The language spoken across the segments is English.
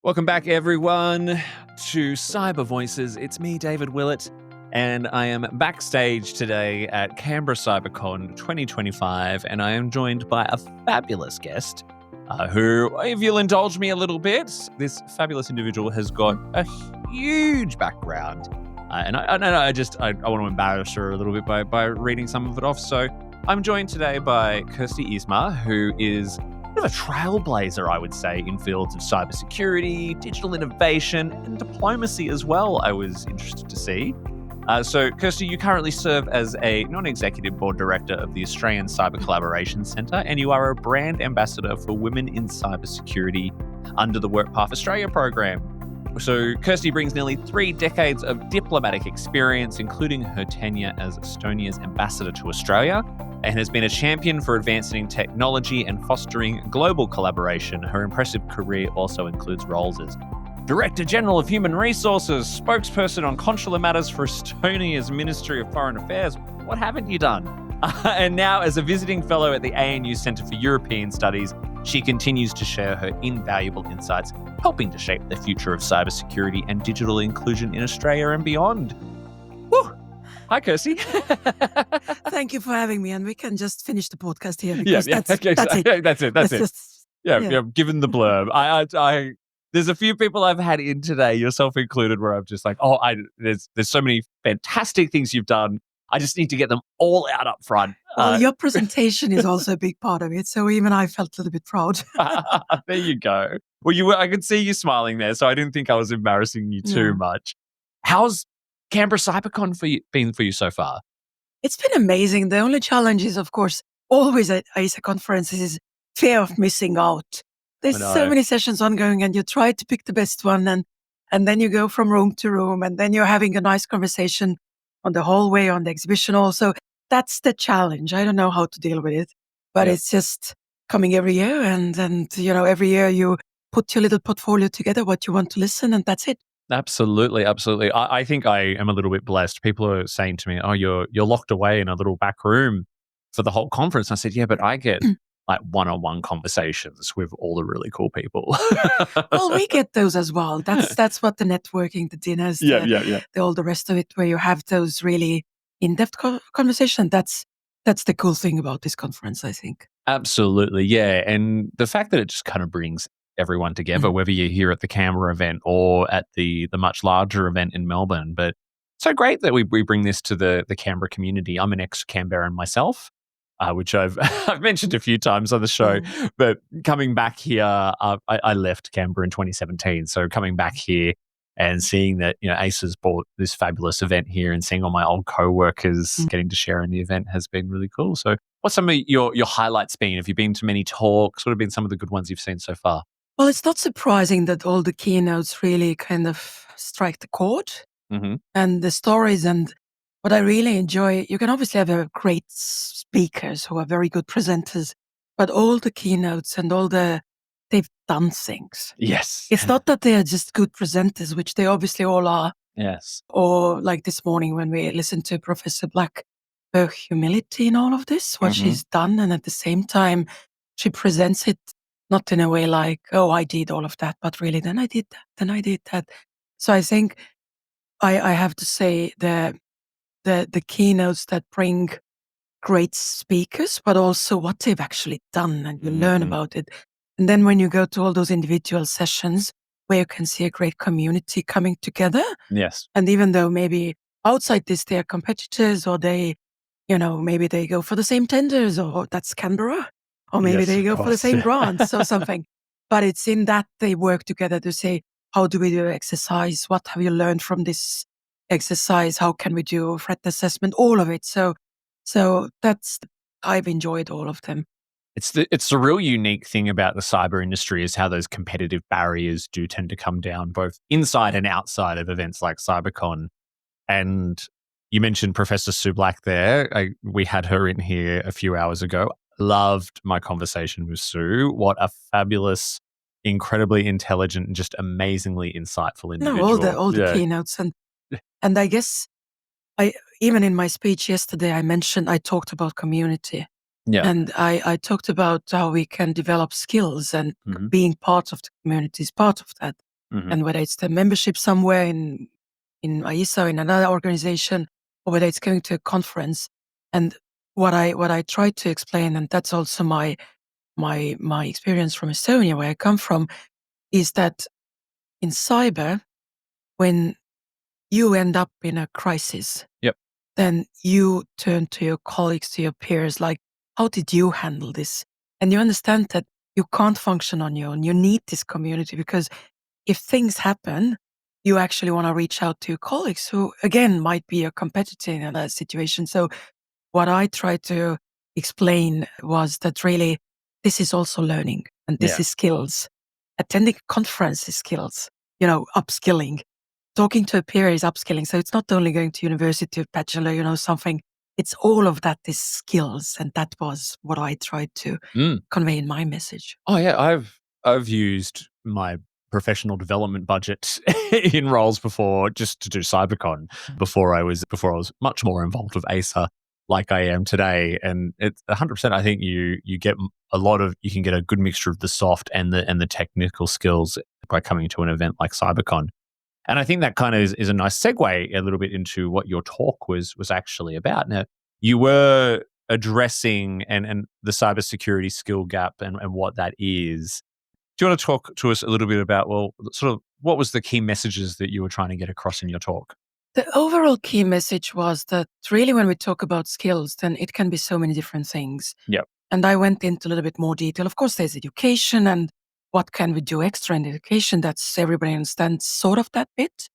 Welcome back, everyone, to Cyber Voices. It's me, David Willett, and I am backstage today at Canberra CyberCon 2025, and I am joined by a fabulous guest who, if you'll indulge me a little bit, this fabulous individual has got a huge background. And I want to embarrass her a little bit by reading some of it off. So I'm joined today by Kersti Eesmaa, who is a bit of a trailblazer, I would say, in fields of cybersecurity, digital innovation, and diplomacy as well, I was interested to see. So, Kersti, you currently serve as a non-executive board director of the Australian Cyber Collaboration Centre, and you are a brand ambassador for Women in Cybersecurity under the WorkPath Australia program. So, Kersti brings nearly 3 decades of diplomatic experience, including her tenure as Estonia's ambassador to Australia, and has been a champion for advancing technology and fostering global collaboration. Her impressive career also includes roles as Director General of Human Resources, spokesperson on consular matters for Estonia's Ministry of Foreign Affairs. What haven't you done? And now, as a visiting fellow at the ANU Centre for European Studies, she continues to share her invaluable insights, helping to shape the future of cybersecurity and digital inclusion in Australia and beyond. Woo! Hi, Kersti. Thank you for having me, and we can just finish the podcast here. That's it. That's it. Given the blurb, I there's a few people I've had in today, yourself included, where I'm just like, there's so many fantastic things you've done. I just need to get them all out up front. Well, your presentation is also a big part of it, so even I felt a little bit proud. There you go. Well, I could see you smiling there, so I didn't think I was embarrassing you too much. How's Canberra CyberCon been for you so far? It's been amazing. The only challenge is, of course, always at AISA conferences is fear of missing out. There's so many sessions ongoing, and you try to pick the best one, and then you go from room to room, and then you're having a nice conversation on the hallway, on the exhibition also. That's the challenge. I don't know how to deal with it, but it's just coming every year, and every year you put your little portfolio together, what you want to listen, and that's it. Absolutely. I think I am a little bit blessed. People are saying to me, "Oh, you're locked away in a little back room for the whole conference." I said, "Yeah, but I get like one-on-one conversations with all the really cool people." Well, we get those as well. That's what the networking, the dinners, all the rest of it, where you have those really in-depth conversations. That's the cool thing about this conference, I think. Absolutely, yeah. And the fact that it just kind of brings everyone together, whether you're here at the Canberra event or at the much larger event in Melbourne. But so great that we bring this to the Canberra community. I'm an ex-Canberran myself, which I've mentioned a few times on the show. But coming back here, I left Canberra in 2017. So coming back here and seeing that AISA's bought this fabulous event here and seeing all my old co-workers getting to share in the event has been really cool. So what's some of your highlights been? Have you been to many talks? What have been some of the good ones you've seen so far? Well, it's not surprising that all the keynotes really kind of strike the chord and the stories. And what I really enjoy, you can obviously have great speakers who are very good presenters, but all the keynotes and they've done things. Yes. It's not that they are just good presenters, which they obviously all are. Yes. Or like this morning when we listened to Professor Black, her humility in all of this, what she's done. And at the same time, she presents it not in a way like, oh, I did all of that, but really, then I did that, then I did that. So I think I have to say the keynotes that bring great speakers, but also what they've actually done, and you learn about it. And then when you go to all those individual sessions where you can see a great community coming together. Yes. And even though maybe outside this, they are competitors, or they, maybe they go for the same tenders, or that's Canberra. Or maybe they go for the same grants or something. But it's in that they work together to say, how do we do exercise? What have you learned from this exercise? How can we do threat assessment? All of it. So I've enjoyed all of them. It's the real unique thing about the cyber industry is how those competitive barriers do tend to come down both inside and outside of events like CyberCon. And you mentioned Professor Sue Black there. We had her in here a few hours ago. Loved my conversation with Sue. What a fabulous, incredibly intelligent, and just amazingly insightful individual. No, all the keynotes. And I guess even in my speech yesterday, I talked about community. Yeah. And I talked about how we can develop skills, and being part of the community is part of that. And whether it's the membership somewhere in AISA, in another organization, or whether it's going to a conference. And what I try to explain, and that's also my experience from Estonia, where I come from, is that in cyber, when you end up in a crisis, Yep. then you turn to your colleagues, to your peers, like, how did you handle this? And you understand that you can't function on your own. You need this community, because if things happen, you actually want to reach out to your colleagues who, again, might be a competitor in that situation. So what I tried to explain was that really this is also learning, and this is skills. Attending a conference is skills, upskilling. Talking to a peer is upskilling. So it's not only going to university or bachelor, something. It's all of that is skills. And that was what I tried to convey in my message. Oh yeah, I've used my professional development budget in roles before, just to do CyberCon before I was much more involved with AISA like I am today. And it's 100%. I think you get you can get a good mixture of the soft and the technical skills by coming to an event like CyberCon. And I think that kind of is a nice segue a little bit into what your talk was actually about. Now, you were addressing and the cybersecurity skill gap and what that is. Do you want to talk to us a little bit about, sort of what was the key messages that you were trying to get across in your talk? The overall key message was that really when we talk about skills, then it can be so many different things. Yep. And I went into a little bit more detail. Of course, there's education and what can we do extra in education. That's everybody understands sort of that bit.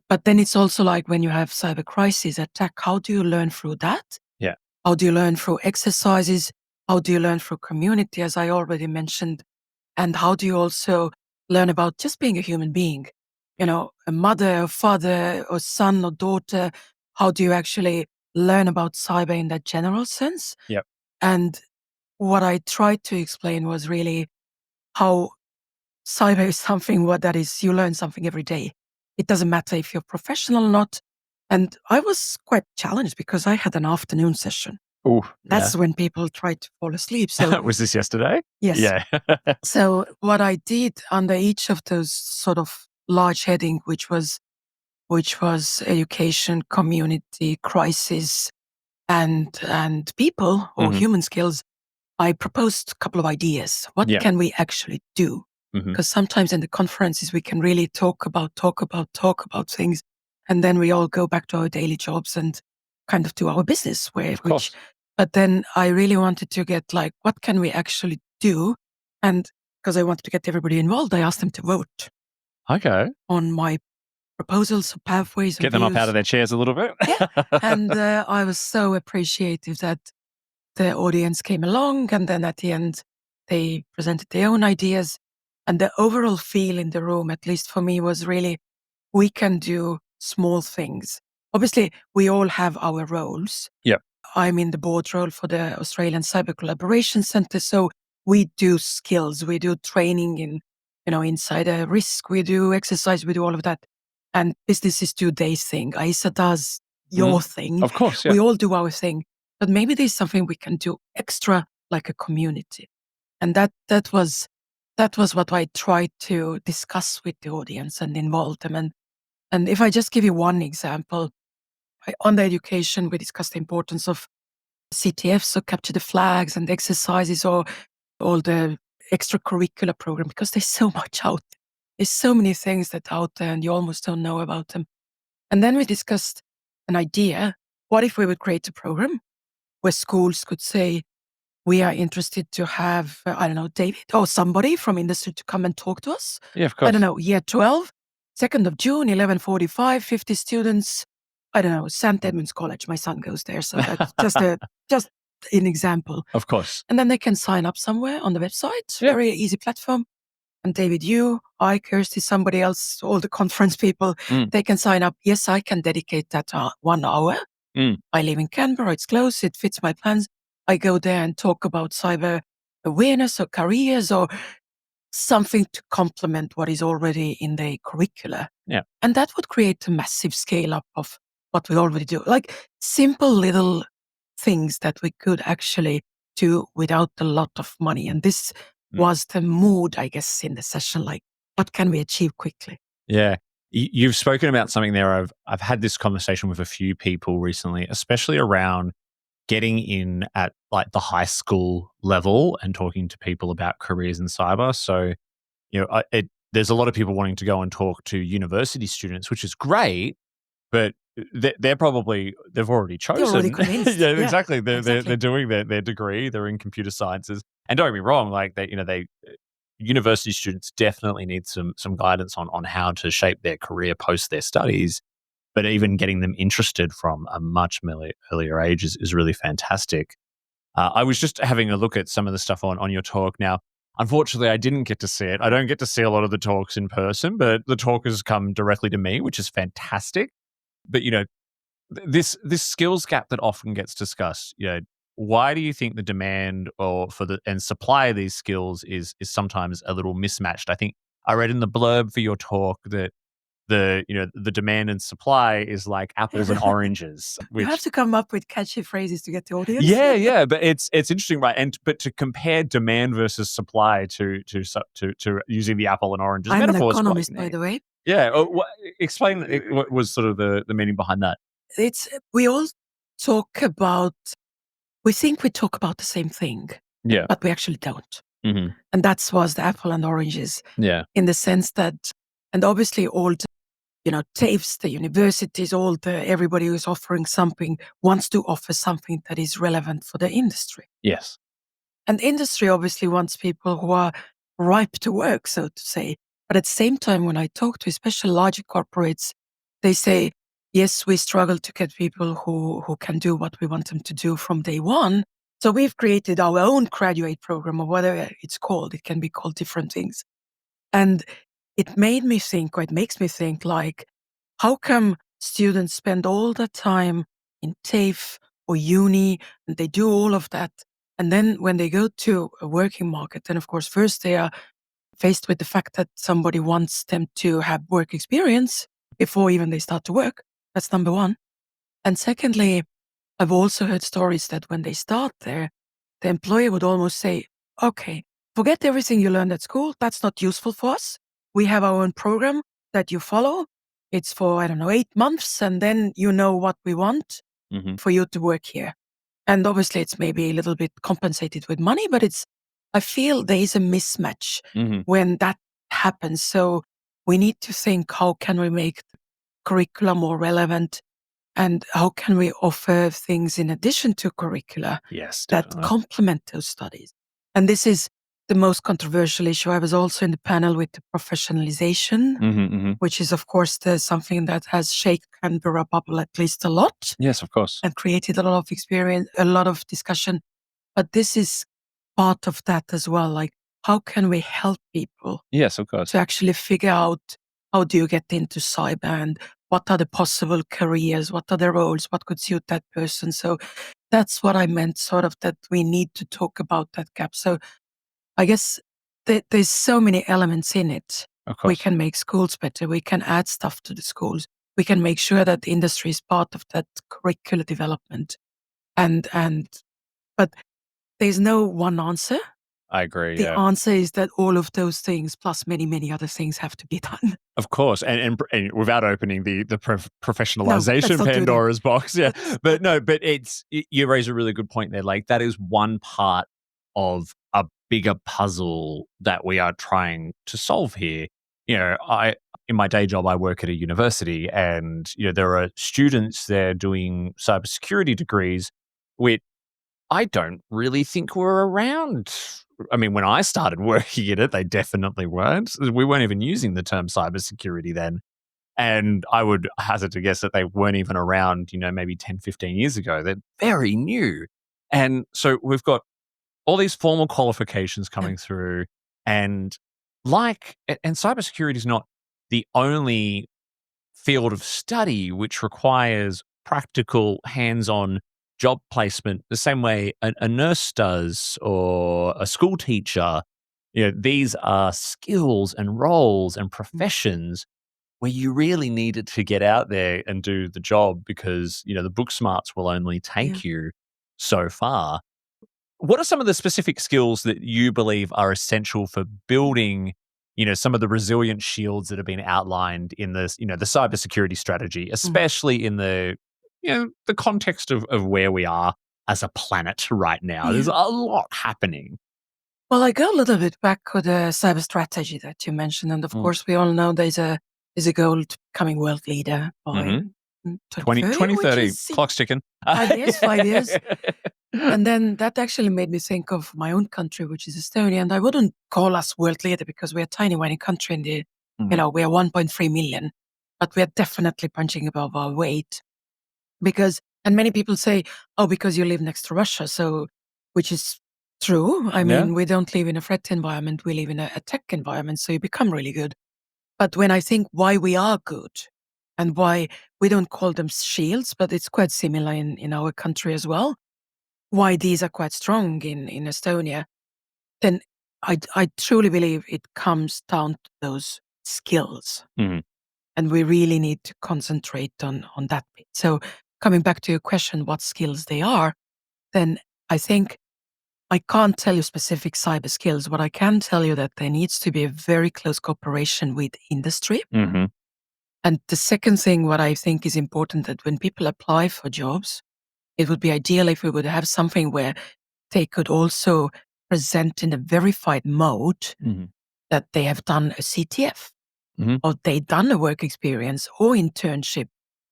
But then it's also like when you have cyber crisis attack, how do you learn through that? Yeah. How do you learn through exercises? How do you learn through community, as I already mentioned? And how do you also learn about just being a human being? A mother, or father, or son, or daughter. How do you actually learn about cyber in that general sense? Yep. And what I tried to explain was really how cyber is something that is, you learn something every day. It doesn't matter if you're professional or not. And I was quite challenged because I had an afternoon session. Ooh, That's when people try to fall asleep. So was this yesterday? yes. Yeah. So what I did under each of those sort of large heading, which was education, community, crisis, and people or human skills, I proposed a couple of ideas. What can we actually do? Because sometimes in the conferences we can really talk about things, and then we all go back to our daily jobs and kind of do our business. But then I really wanted to get like, what can we actually do? And because I wanted to get everybody involved, I asked them to vote. Okay. On my proposals, pathways, and get them views. Up out of their chairs a little bit. Yeah. And I was so appreciative that the audience came along, and then at the end, they presented their own ideas. And the overall feel in the room, at least for me, was really, we can do small things. Obviously, we all have our roles. Yep. I'm in the board role for the Australian Cyber Collaboration Centre. So we do skills, we do training in, insider risk, we do exercise, we do all of that. And businesses do their thing. AISA does your thing. Of course, yeah. We all do our thing. But maybe there's something we can do extra, like a community. And that was what I tried to discuss with the audience and involve them. And if I just give you one example, on the education, we discussed the importance of CTF, so capture the flags, and exercises, or all the extracurricular program, because there's so much out there. There's so many things that are out there and you almost don't know about them. And then we discussed an idea. What if we would create a program where schools could say, we are interested to have, David or somebody from industry to come and talk to us. Yeah, of course. Year 12, 2nd of June, 11:45, 50 students. St. Edmund's College. My son goes there. So that's just an example. Of course. And then they can sign up somewhere on the website. Yeah. Very easy platform. And David, I, Kersti, somebody else, all the conference people, they can sign up. Yes, I can dedicate that 1 hour. I live in Canberra. It's close. It fits my plans. I go there and talk about cyber awareness or careers or something to complement what is already in the curricula. Yeah. And that would create a massive scale up of what we already do. Like simple little things that we could actually do without a lot of money. And this was the mood, I guess, in the session. Like, what can we achieve quickly? Yeah. You've spoken about something there. I've had this conversation with a few people recently, especially around getting in at like the high school level and talking to people about careers in cyber. So, there's a lot of people wanting to go and talk to university students, which is great, but they've already They're already chosen. convinced. Yeah, Yeah, exactly. They're exactly. doing their degree. They're in computer sciences, and don't get me wrong, like they university students definitely need some guidance on how to shape their career post their studies. But even getting them interested from a much earlier age is really fantastic. I was just having a look at some of the stuff on your talk. Now, unfortunately, I didn't get to see it. I don't get to see a lot of the talks in person, but the talkers come directly to me, which is fantastic. But this skills gap that often gets discussed, why do you think the demand or for the and supply of these skills is sometimes a little mismatched? I think I read in the blurb for your talk that the demand and supply is like apples and oranges, You have which to come up with catchy phrases to get the audience. yeah, but it's interesting, right? But to compare demand versus supply to using the apple and oranges I'm an metaphor is quite economist, by neat. the way. Yeah, explain what was sort of the meaning behind that. It's we all talk about. We think we talk about the same thing, Yeah. but we actually don't. Hmm. And that was the apple and oranges Yeah. in the sense that, and obviously all the, TAFEs, the universities, everybody who's offering something wants to offer something that is relevant for the industry. Yes. And industry obviously wants people who are ripe to work, so to say. But at the same time, when I talk to especially larger corporates, they say, yes, we struggle to get people who can do what we want them to do from day one. So we've created our own graduate program or whatever it's called. It can be called different things. And it made me think, or it makes me think, like, how come students spend all the time in TAFE or uni and they do all of that? And then when they go to a working market, then of course, first they are faced with the fact that somebody wants them to have work experience before even they start to work. That's number one. And secondly, I've also heard stories that when they start there, the employer would almost say, okay, forget everything you learned at school. That's not useful for us. We have our own program that you follow. It's for, I don't know, 8 months. And then you know what we want Hmm. for you to work here. And obviously it's maybe a little bit compensated with money, but I feel there is a mismatch Hmm. when that happens. So we need to think, how can we make the curriculum more relevant? And how can we offer things in addition to curricula Yes, that definitely. complement those studies? And this is the most controversial issue. I was also in the panel with the professionalization, Hmm. Hmm. which is, of course, something that has shaken Canberra bubble at least a lot Yes, of course. and created a lot of experience, a lot of discussion. But this is part of that as well. Like, how can we help people Yes, of course. to actually figure out how do you get into cyber and what are the possible careers, what are the roles, what could suit that person. So that's what I meant, sort of, that we need to talk about that gap. So I guess there's so many elements in it. Of We course. can make schools better. We can add stuff to the schools. We can make sure that the industry is part of that curricular development. And but there's no one answer. I agree. The Yeah. answer is that all of those things plus many, many other things have to be done. Of course, and without opening the No, let's professionalization not do that. Pandora's box, yeah. Let's But not. no, but you raise a really good point there. Like that is one part of a bigger puzzle that we are trying to solve here. I in my day job I work at a university, and there are students there doing cybersecurity degrees, which I don't really think were around. I mean, when I started working in it, they definitely weren't. We weren't even using the term cybersecurity then. And I would hazard to guess that they weren't even around, maybe 10, 15 years ago. They're very new. And so we've got all these formal qualifications Yeah. coming through. And and cybersecurity is not the only field of study which requires practical hands-on job placement the same way a nurse does or a school teacher. These are skills and roles and professions where you really needed to get out there and do the job because the book smarts will only Yeah. take you so far. What are some of the specific skills that you believe are essential for building some of the resilient shields that have been outlined in this, the cybersecurity strategy, especially in the context of where we are as a planet right now. There's a lot happening. Well, I go a little bit back to the cyber strategy that you mentioned, and of course, we all know there's a goal to becoming world leader by 2030, 2030, clock's ticking. 5 years. And then that actually made me think of my own country, which is Estonia. And I wouldn't call us world leader because we're a tiny, tiny country in the, we are 1.3 million, but we are definitely punching above our weight. And many people say, oh, because you live next to Russia. So, which is true. I mean, we don't live in a threat environment. We live in a tech environment. So you become really good. But when I think why we are good and why we don't call them shields, but it's quite similar in our country as well, why these are quite strong in Estonia, then I truly believe it comes down to those skills. And we really need to concentrate on that bit. So coming back to your question, what skills they are, then I think I can't tell you specific cyber skills, but I can tell you that there needs to be a very close cooperation with industry. And the second thing, what I think is important, that when people apply for jobs, it would be ideal if we would have something where they could also present in a verified mode that they have done a CTF or they've done a work experience or internship.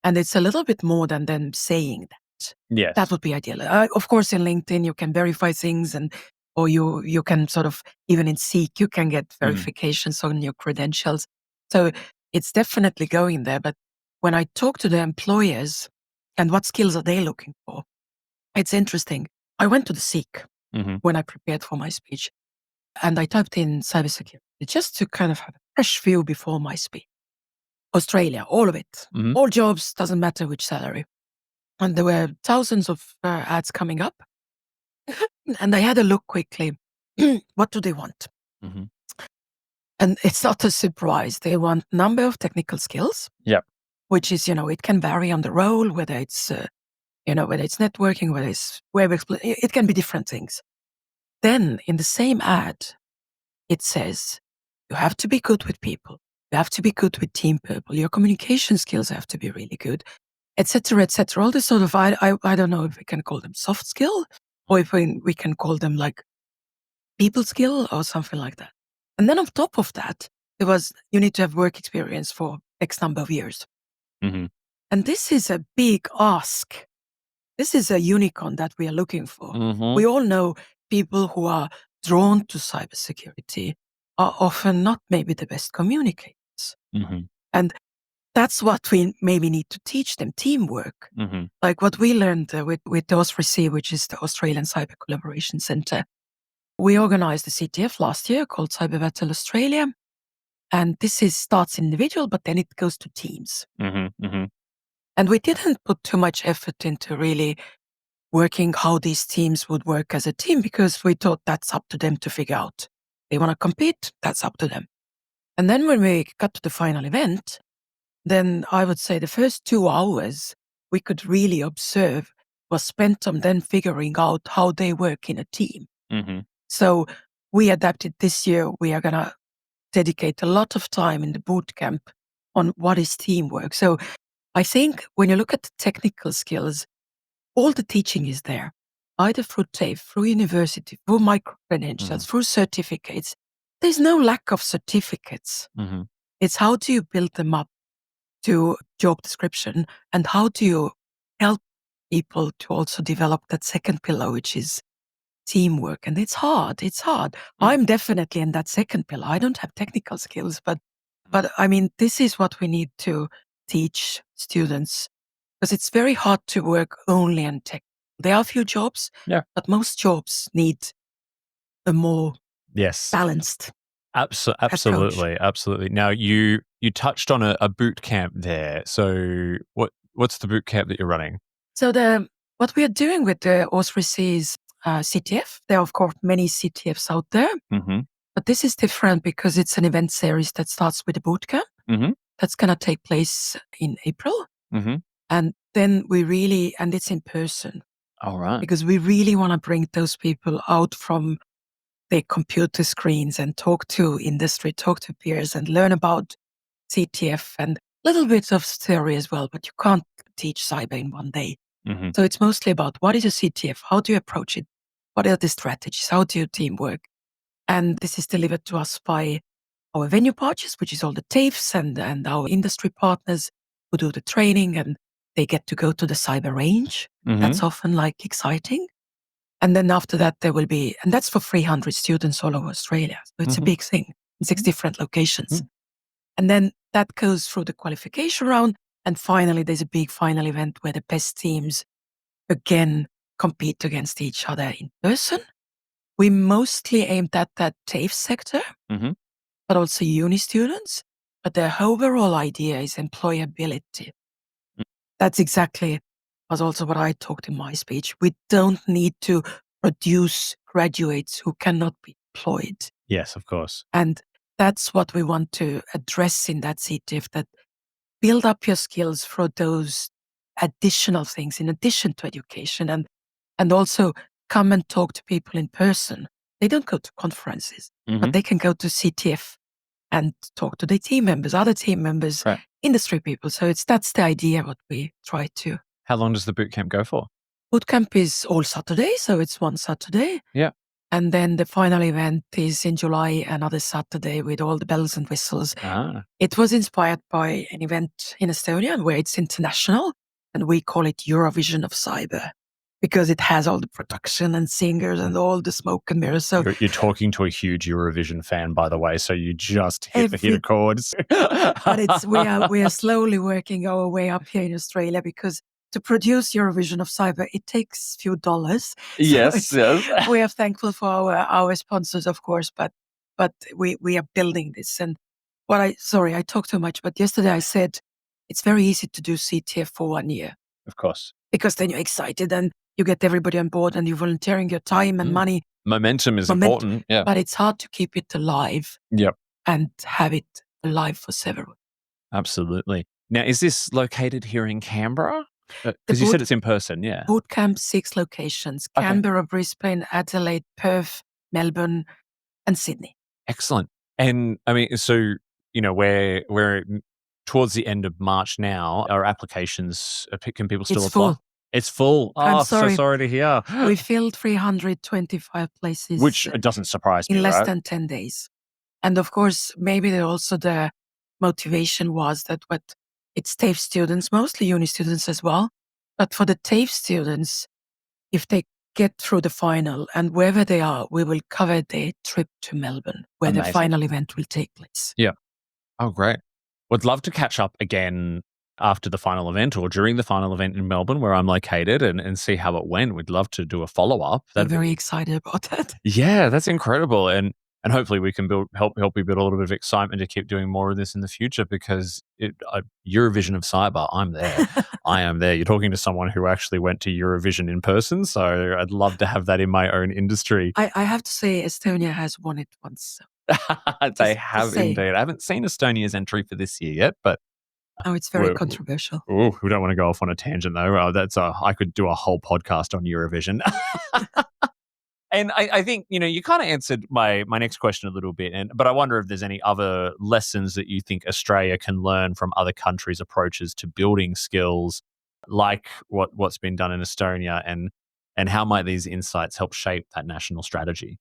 And it's a little bit more than them saying that. Yes. That would be ideal. Of course, in LinkedIn, you can verify things or you can sort of, even in SEEK, you can get verifications on your credentials. So it's definitely going there. But when I talk to the employers and what skills are they looking for, it's interesting. I went to the SEEK when I prepared for my speech and I typed in cybersecurity just to kind of have a fresh view before my speech. Australia, all of it, all jobs, doesn't matter which salary. And there were thousands of ads coming up. And I had a look quickly. What do they want? And it's not a surprise. They want number of technical skills. Which is, it can vary on the role, whether it's, whether it's networking, whether it's web exploration, it can be different things. Then in the same ad, it says, you have to be good with people. You have to be good with team people. Your communication skills have to be really good, etc., etc. All this sort of, I don't know if we can call them soft skill or if we can call them like people skill or something like that. And then on top of that, there was, you need to have work experience for X number of years. And this is a big ask. This is a unicorn that we are looking for. We all know people who are drawn to cybersecurity are often not maybe the best communicators. And that's what we maybe need to teach them, teamwork. Like what we learned with the OSRC, which is the Australian Cyber Collaboration Centre. We organized a CTF last year called Cyber Battle Australia. And this starts individual, but then it goes to teams. And we didn't put too much effort into really working how these teams would work as a team because we thought that's up to them to figure out. They want to compete, that's up to them. And then when we got to the final event, then I would say the first 2 hours we could really observe was spent on then figuring out how they work in a team. So we adapted this year. We are going to dedicate a lot of time in the boot camp on what is teamwork. So I think when you look at the technical skills, all the teaching is there, either through TAFE, through university, through micro-credentials, through certificates. There's no lack of certificates. It's how do you build them up to job description and how do you help people to also develop that second pillar, which is teamwork. And it's hard. I'm definitely in that second pillar. I don't have technical skills, but I mean, this is what we need to teach students because it's very hard to work only in tech. There are a few jobs, but most jobs need a more balanced. Absolutely. Now you touched on a boot camp there. So what's the boot camp that you're running? So what we are doing with the OSRC's CTF, there are of course many CTFs out there, but this is different because it's an event series that starts with a boot camp. That's going to take place in April. And then and it's in person. All right. Because we really want to bring those people out from the computer screens and talk to industry, talk to peers and learn about CTF and a little bit of theory as well, but you can't teach cyber in one day. Mm-hmm. So it's mostly about what is a CTF? How do you approach it? What are the strategies? How do you teamwork? And this is delivered to us by our venue partners, which is all the TAFEs and our industry partners who do the training, and they get to go to the cyber range. Mm-hmm. That's often like exciting. And then after that, there will be, and that's for 300 students all over Australia. So it's a big thing in 6 different locations. And then that goes through the qualification round. And finally, there's a big final event where the best teams again compete against each other in person. We mostly aimed at that TAFE sector, but also uni students. But the overall idea is employability. That's exactly was also what I talked in my speech. We don't need to produce graduates who cannot be employed. Yes, of course. And that's what we want to address in that CTF, that build up your skills for those additional things in addition to education, and also come and talk to people in person. They don't go to conferences, but they can go to CTF and talk to their team members, other team members, Right. industry people. So that's the idea what we try to. How long does the boot camp go for? Boot camp is all Saturday, so it's one Saturday. Yeah. And then the final event is in July, another Saturday with all the bells and whistles. It was inspired by an event in Estonia where it's international, and we call it Eurovision of Cyber, because it has all the production and singers and all the smoke and mirrors. So you're talking to a huge Eurovision fan, by the way, so you just hit the chords. But we are slowly working our way up here in Australia, because to produce Eurovision of Cyber, it takes a few dollars. Yes, yes. We are thankful for our sponsors, of course, but we are building this. And I talk too much, but yesterday I said it's very easy to do CTF for 1 year. Of course. Because then you're excited and you get everybody on board and you're volunteering your time and money. Momentum is important. Yeah. But it's hard to keep it alive. Yep. And have it alive for several. Absolutely. Now, is this located here in Canberra? Because you said it's in person, yeah. Boot camp, 6 locations: Canberra, Brisbane, Adelaide, Perth, Melbourne, and Sydney. Excellent. And I mean, so, we're towards the end of March now. Our applications, can people still apply? Full. It's full. I'm sorry. So sorry to hear. We filled 325 places. Which doesn't surprise me, in less than 10 days. And of course, maybe also the motivation was that it's TAFE students, mostly uni students as well. But for the TAFE students, if they get through the final and wherever they are, we will cover their trip to Melbourne, where the final event will take place. Yeah. Oh, great. Would love to catch up again after the final event or during the final event in Melbourne, where I'm located, and see how it went. We'd love to do a follow-up. I'm very excited about that. Yeah, that's incredible. And hopefully we can help you build a little bit of excitement to keep doing more of this in the future, because Eurovision of Cyber, I'm there. I am there. You're talking to someone who actually went to Eurovision in person, so I'd love to have that in my own industry. I have to say Estonia has won it once. They have indeed. I haven't seen Estonia's entry for this year yet, but it's very controversial. Oh, we don't want to go off on a tangent though. I could do a whole podcast on Eurovision. And I think, you kind of answered my next question a little bit, but I wonder if there's any other lessons that you think Australia can learn from other countries' approaches to building skills, like what's been done in Estonia, and how might these insights help shape that national strategy?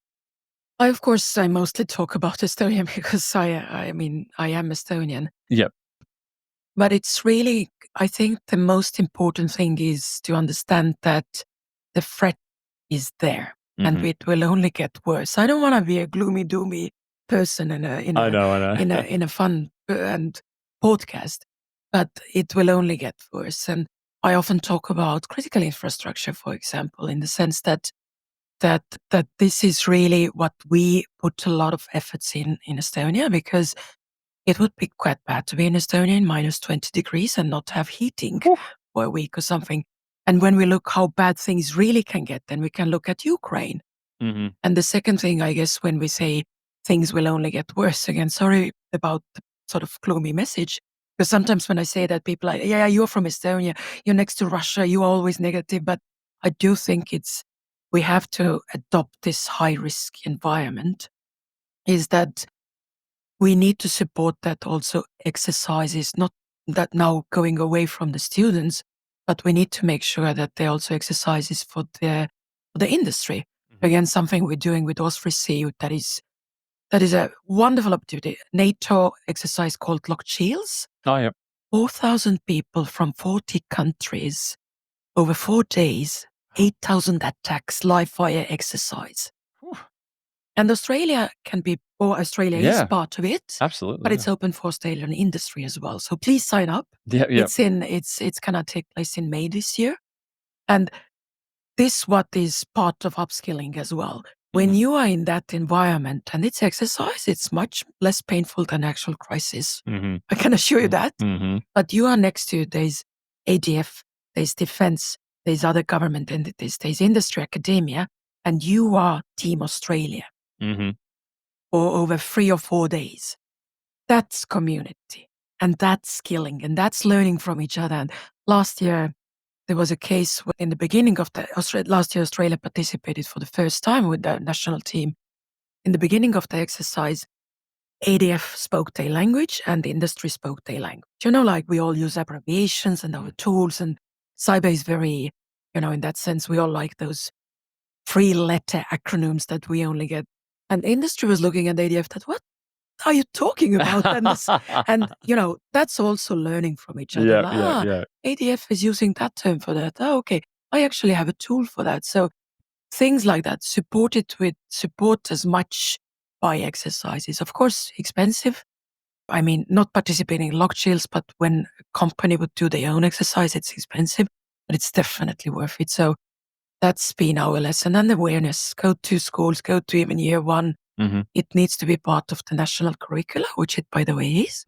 I mostly talk about Estonia because I am Estonian. Yep. But it's really, I think the most important thing is to understand that the threat is there. And it will only get worse. I don't want to be a gloomy doomy person in a fun and podcast, but it will only get worse. And I often talk about critical infrastructure, for example, in the sense that this is really what we put a lot of efforts in Estonia, because it would be quite bad to be in Estonia in minus 20 degrees and not have heating for a week or something. And when we look how bad things really can get, then we can look at Ukraine. And the second thing, I guess, when we say things will only get worse, again, sorry about the sort of gloomy message, because sometimes when I say that, people are like, yeah, you're from Estonia, you're next to Russia, you're always negative. But I do think we have to adopt this high-risk environment is that we need to support that also exercises, not that now going away from the students, but we need to make sure that they also exercises for the industry. Again, something we're doing with OSRIC that is a wonderful opportunity. NATO exercise called Locked Shields. Oh, yeah. 4,000 people from 40 countries over 4 days, 8,000 attacks, live fire exercise. Whew. And Australia Australia is part of it. Absolutely. But it's open for Australian industry as well. So please sign up. Yeah. It's gonna take place in May this year. And this what is part of upskilling as well. When you are in that environment and it's exercise, it's much less painful than actual crisis. I can assure you that. But you are next to, there's ADF, there's defense, there's other government entities, there's industry, academia, and you are Team Australia for over 3 or 4 days. That's community and that's skilling and that's learning from each other. And last year, there was a case in the beginning of last year, Australia participated for the first time with the national team. In the beginning of the exercise, ADF spoke their language and the industry spoke their language. Like we all use abbreviations and our tools, and cyber is very, in that sense, we all like those 3-letter acronyms that we only get. And the industry was looking at ADF that, what are you talking about? And that's also learning from each other. ADF is using that term for that. Oh, okay. I actually have a tool for that. So things like that, support as much by exercises. Of course, expensive. I mean, not participating in Locked Shields, but when a company would do their own exercise, it's expensive, but it's definitely worth it. So that's been our lesson. And awareness. Go to schools, go to even year 1. It needs to be part of the national curricula, which it, by the way, is.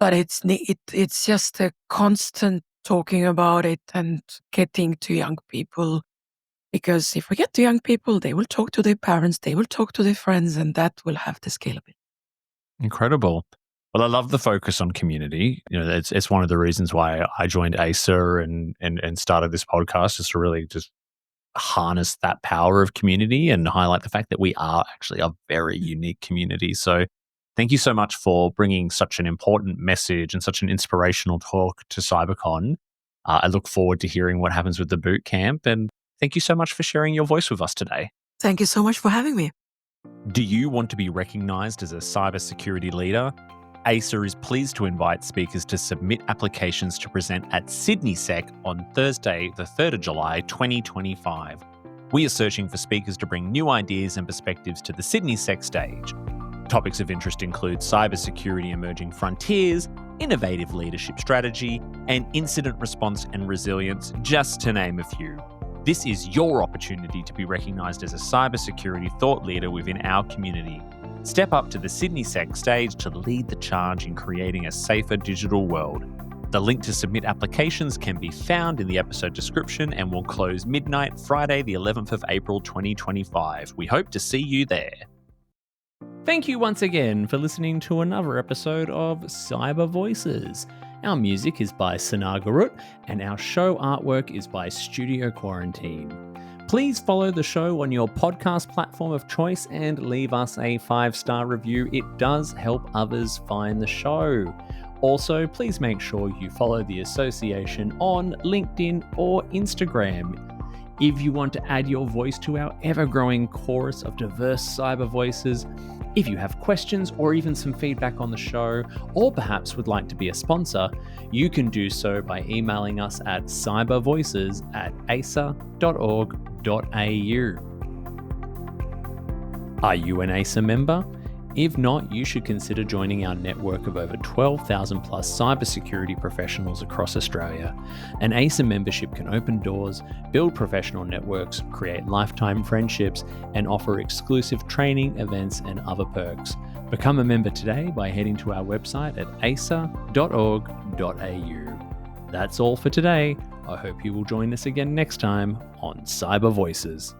But it's just a constant talking about it and getting to young people. Because if we get to young people, they will talk to their parents, they will talk to their friends, and that will have the scalability. Incredible. Well, I love the focus on community. It's one of the reasons why I joined AISA and started this podcast, is to really just harness that power of community and highlight the fact that we are actually a very unique community. So thank you so much for bringing such an important message and such an inspirational talk to CyberCon. I look forward to hearing what happens with the boot camp, and thank you so much for sharing your voice with us today. Thank you so much for having me. Do you want to be recognized as a cybersecurity leader? AISA is pleased to invite speakers to submit applications to present at SydneySEC on Thursday, the 3rd of July, 2025. We are searching for speakers to bring new ideas and perspectives to the SydneySEC stage. Topics of interest include cybersecurity emerging frontiers, innovative leadership strategy, and incident response and resilience, just to name a few. This is your opportunity to be recognised as a cybersecurity thought leader within our community. Step up to the SydneySEC stage to lead the charge in creating a safer digital world. The link to submit applications can be found in the episode description and will close midnight Friday, the 11th of April 2025. We hope to see you there. Thank you once again for listening to another episode of Cyber Voices. Our music is by Sanagarut and our show artwork is by Studio Quarantine. Please follow the show on your podcast platform of choice and leave us a 5-star review. It does help others find the show. Also, please make sure you follow the association on LinkedIn or Instagram. If you want to add your voice to our ever-growing chorus of diverse cyber voices, if you have questions or even some feedback on the show, or perhaps would like to be a sponsor, you can do so by emailing us at cybervoices@aisa.org.au. Are you an AISA member? If not, you should consider joining our network of over 12,000 plus cybersecurity professionals across Australia. An AISA membership can open doors, build professional networks, create lifetime friendships, and offer exclusive training, events, and other perks. Become a member today by heading to our website at aisa.org.au. That's all for today. I hope you will join us again next time on Cyber Voices.